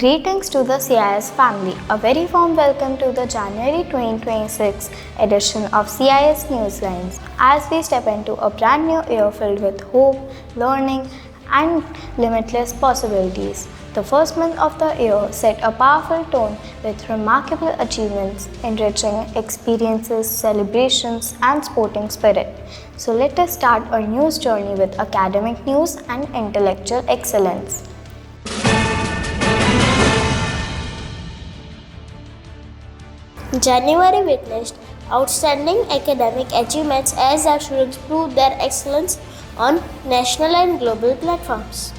Greetings to the CIS family. A very warm welcome to the January 2026 edition of CIS Newslines. As we step into a brand new year filled with hope, learning, and limitless possibilities. The first month of the year set a powerful tone with remarkable achievements, enriching experiences, celebrations, and sporting spirit. So let us start our news journey with academic news and intellectual excellence. January witnessed outstanding academic achievements as our students proved their excellence on national and global platforms.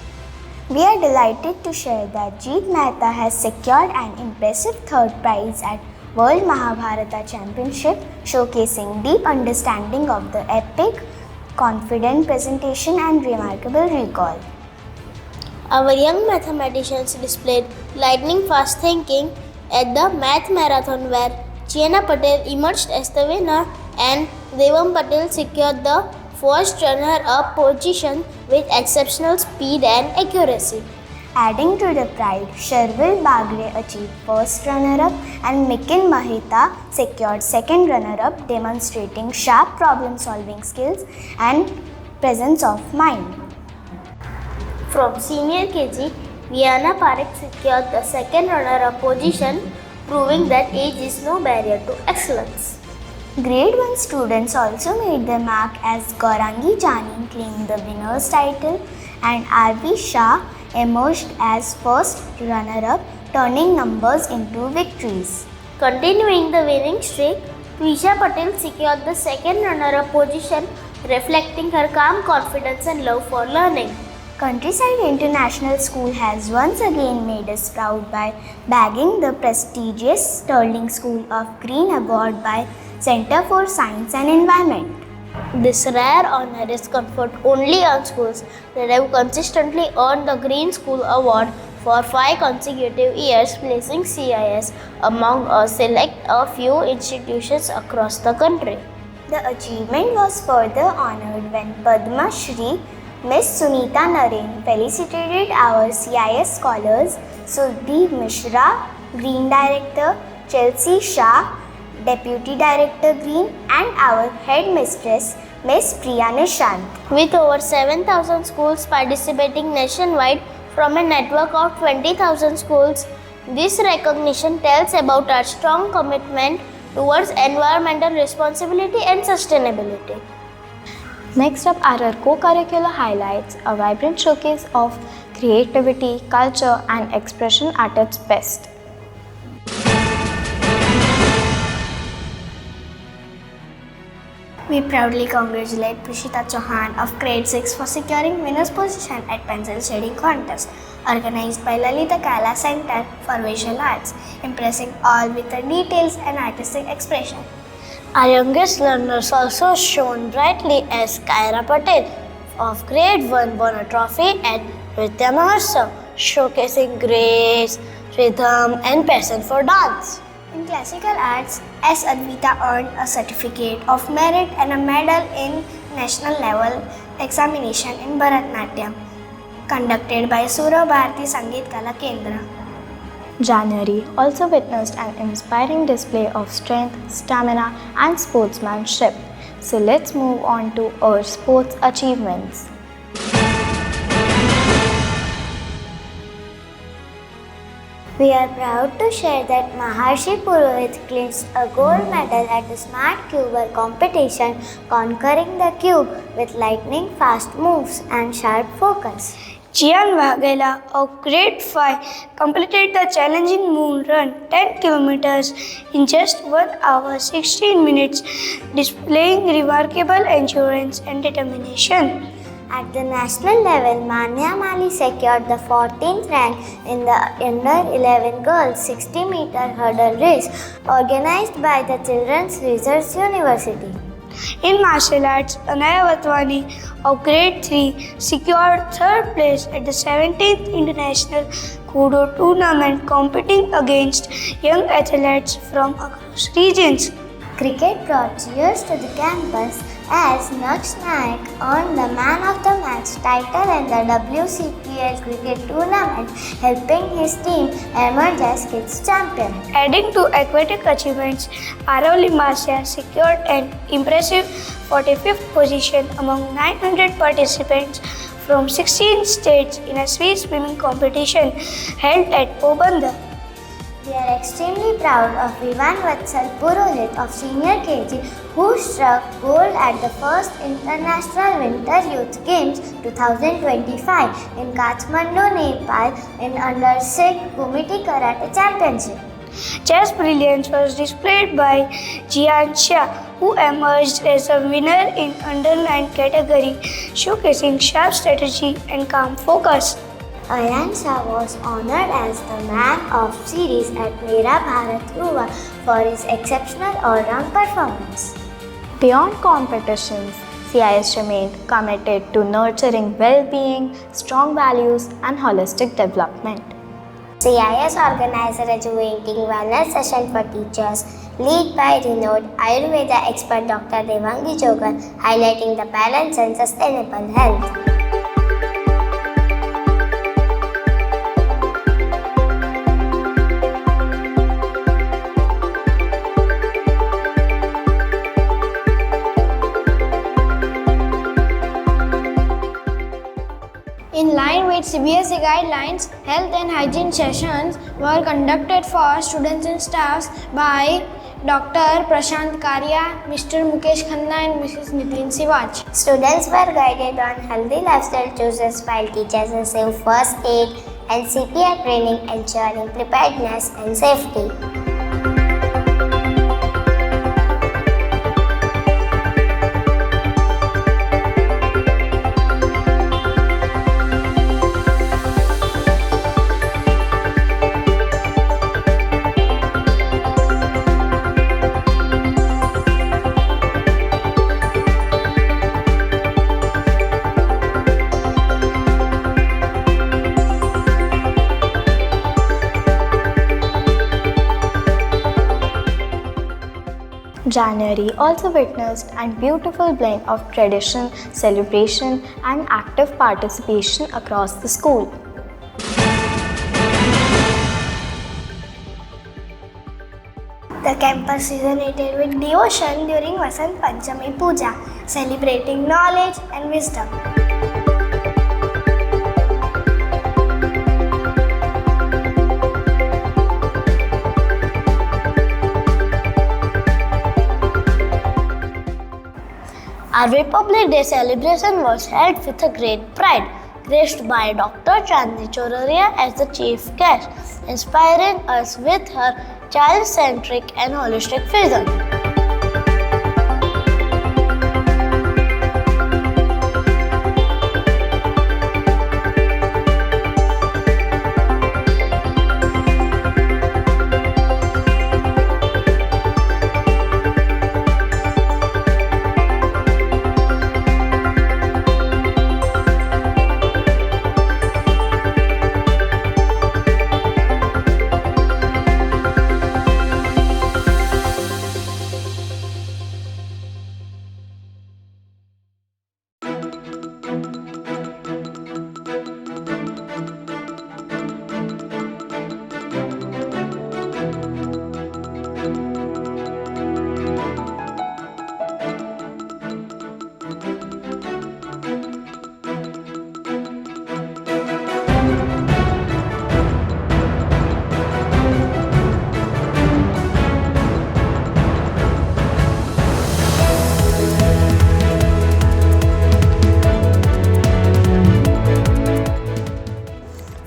We are delighted to share that Jeet Mehta has secured an impressive third prize at World Mahabharata Championship, showcasing deep understanding of the epic, confident presentation and remarkable recall. Our young mathematicians displayed lightning fast thinking at the Math Marathon where Chiana Patel emerged as the winner and Devam Patel secured the first runner-up position with exceptional speed and accuracy. Adding to the pride, Sharvil Bagre achieved first runner-up and Mikin Maheta secured second runner-up, demonstrating sharp problem-solving skills and presence of mind. From senior KG, Viana Parekh secured the second runner-up position, proving that age is no barrier to excellence. Grade 1 students also made their mark as Gaurangi Jani claimed the winner's title and R.V. Shah emerged as first runner-up, turning numbers into victories. Continuing the winning streak, Twisha Patel secured the second runner-up position, reflecting her calm confidence and love for learning. Countryside International School has once again made us proud by bagging the prestigious Sterling School of Green Award by Center for Science and Environment. This rare honor is conferred only on schools that have consistently earned the Green School Award for 5 consecutive years, placing CIS among a select few institutions across the country. The achievement was further honored when Padma Shri Miss Sunita Naren felicitated our CIS scholars Sudeep Mishra, Green Director, Chelsea Shah, Deputy Director Green, and our headmistress Miss Priya Nishant. With over 7,000 schools participating nationwide from a network of 20,000 schools, this recognition tells about our strong commitment towards environmental responsibility and sustainability. Next up are our co-curricular highlights, a vibrant showcase of creativity, culture and expression at its best. We proudly congratulate Prishita Chauhan of Grade 6 for securing winner's position at Pencil Shading Contest, organized by Lalita Kala Center for Visual Arts, impressing all with her details and artistic expression. Our youngest learners also shone brightly as Kaira Patel of Grade 1 won a trophy at Nritya Mahotsav, showcasing grace, rhythm and passion for dance. In classical arts, S. Advita earned a certificate of merit and a medal in national level examination in Bharatnatyam, conducted by Surya Bharati Sangeet Kala Kendra. January also witnessed an inspiring display of strength, stamina, and sportsmanship. So let's move on to our sports achievements. We are proud to share that Maharshi Purohit clinched a gold medal at the Smart Cuber competition, conquering the cube with lightning fast moves and sharp focus. Jian Waghela of Grade 5 completed the challenging moon run 10 kilometers in just 1 hour 16 minutes, displaying remarkable endurance and determination. At the national level, Manya Mali secured the 14th rank in the Under 11 Girls 60-meter hurdle race organized by the Children's Research University. In martial arts, Anaya Vatwani of Grade 3 secured third place at the 17th International Kudo Tournament, competing against young athletes from across regions. Cricket brought cheers to the campus as Naksh Naik earned the Man of the Match title in the WCT IPL cricket tournament, helping his team emerge as kids champion. Adding to aquatic achievements, Arav Limasia secured an impressive 45th position among 900 participants from 16 states in a Swiss swimming competition held at Pobandar. We are extremely proud of Vivan Vatsal Purohit of Senior KG, who struck gold at the first International Winter Youth Games 2025 in Kathmandu, Nepal in Under-6 Kumite Karate Championship. Chess brilliance was displayed by Jian Xia, who emerged as a winner in Under-9 category, showcasing sharp strategy and calm focus. Ayan Shah was honored as the Man of Series at Mera Bharat Yuva for his exceptional all-round performance. Beyond competitions, CIS remained committed to nurturing well-being, strong values, and holistic development. CIS organized a rejuvenating wellness session for teachers, led by renowned Ayurveda expert Dr. Devangi Jogan, highlighting the balance and sustainable health. In line with CBSE guidelines, health and hygiene sessions were conducted for students and staffs by Dr. Prashant Karya, Mr. Mukesh Khanna and Mrs. Nitin Siwaj. Students were guided on healthy lifestyle choices while teachers received first aid and CPR training, ensuring preparedness and safety. January also witnessed a beautiful blend of tradition, celebration, and active participation across the school. The campus resonated with devotion during Vasant Panchami Puja, celebrating knowledge and wisdom. Our Republic Day celebration was held with a great pride, graced by Dr. Chandni Choraria as the chief guest, inspiring us with her child-centric and holistic vision.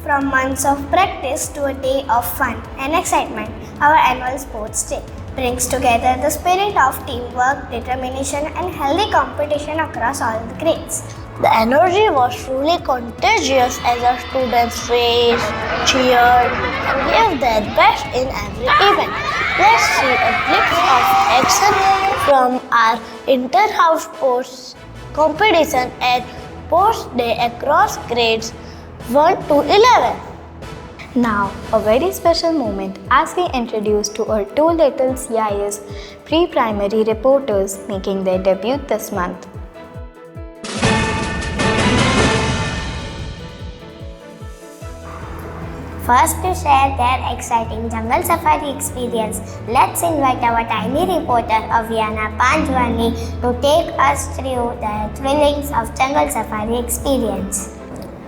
From months of practice to a day of fun and excitement, our annual sports day brings together the spirit of teamwork, determination, and healthy competition across all the grades. The energy was truly contagious as our students raced, cheered, and gave their best in every event. Let's see a glimpse of action from our inter-house sports competition at Sports Day across grades 1 to 11. Now, a very special moment as we introduce to our two little CIS pre-primary reporters making their debut this month. First, to share their exciting jungle safari experience, let's invite our tiny reporter Aviana Panjwani to take us through the thrillings of jungle safari experience.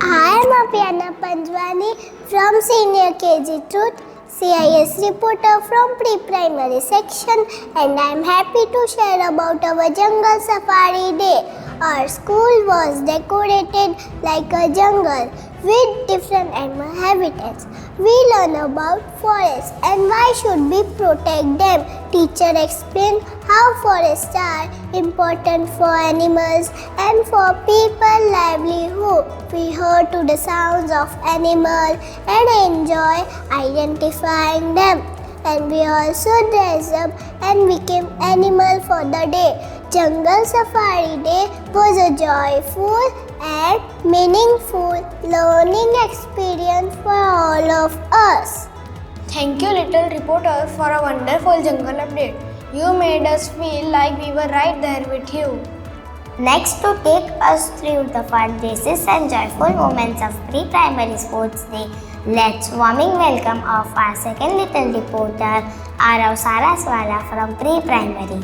I am Aviana Panjwani from Senior KG Truth, CIS reporter from pre-primary section, and I am happy to share about our jungle safari day. Our school was decorated like a jungle with different animal habitats. We learn about forests and why should we protect them. Teacher explained how forests are important for animals and for people livelihood. We heard to the sounds of animals and enjoy identifying them. And we also dressed up and became animal for the day. Jungle Safari Day was a joyful and meaningful learning experience for all of us. Thank you, little reporter, for a wonderful jungle update. You made us feel like we were right there with you. Next, to take us through the fun races and joyful moments of pre-primary sports day, let's warming welcome of our second little reporter, Arav Saraswala from pre-primary.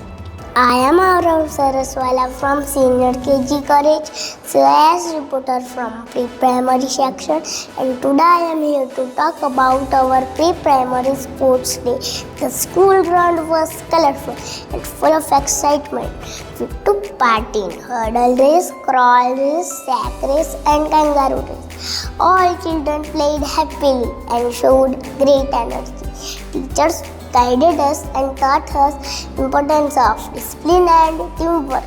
I am Arav Saraswala from Senior KG College, CIS reporter from pre-primary section, and today I am here to talk about our pre-primary sports day. The school ground was colorful and full of excitement. We took part in hurdle race, crawl race, sack race, and kangaroo race. All children played happily and showed great energy. Teachers guided us and taught us importance of discipline and teamwork.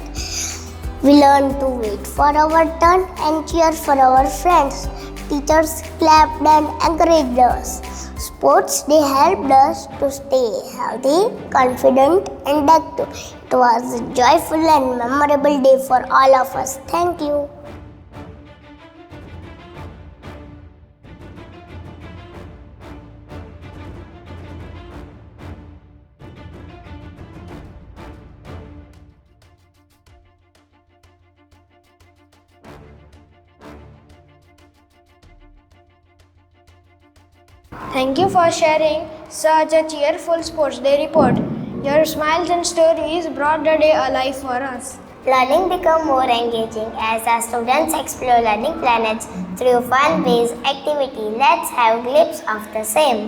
We learned to wait for our turn and cheer for our friends. Teachers clapped and encouraged us. Sports day helped us to stay healthy, confident, and active. It was a joyful and memorable day for all of us. Thank you. Thank you for sharing such a cheerful sports day report. Your smiles and stories brought the day alive for us. Learning become more engaging as our students explore learning planets through fun-based activity. Let's have a glimpse of the same.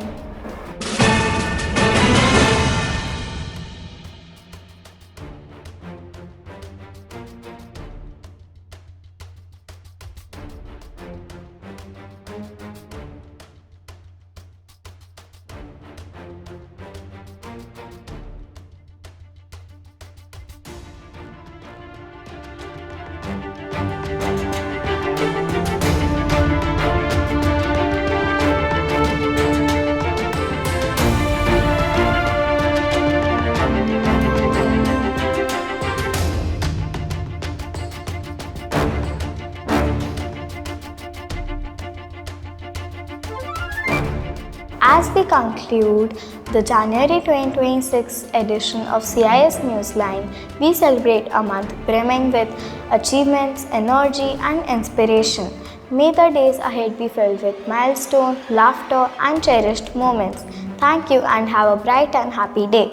As we conclude the January 2026 edition of CIS Newsline, we celebrate a month brimming with achievements, energy, and inspiration. May the days ahead be filled with milestones, laughter, and cherished moments. Thank you and have a bright and happy day.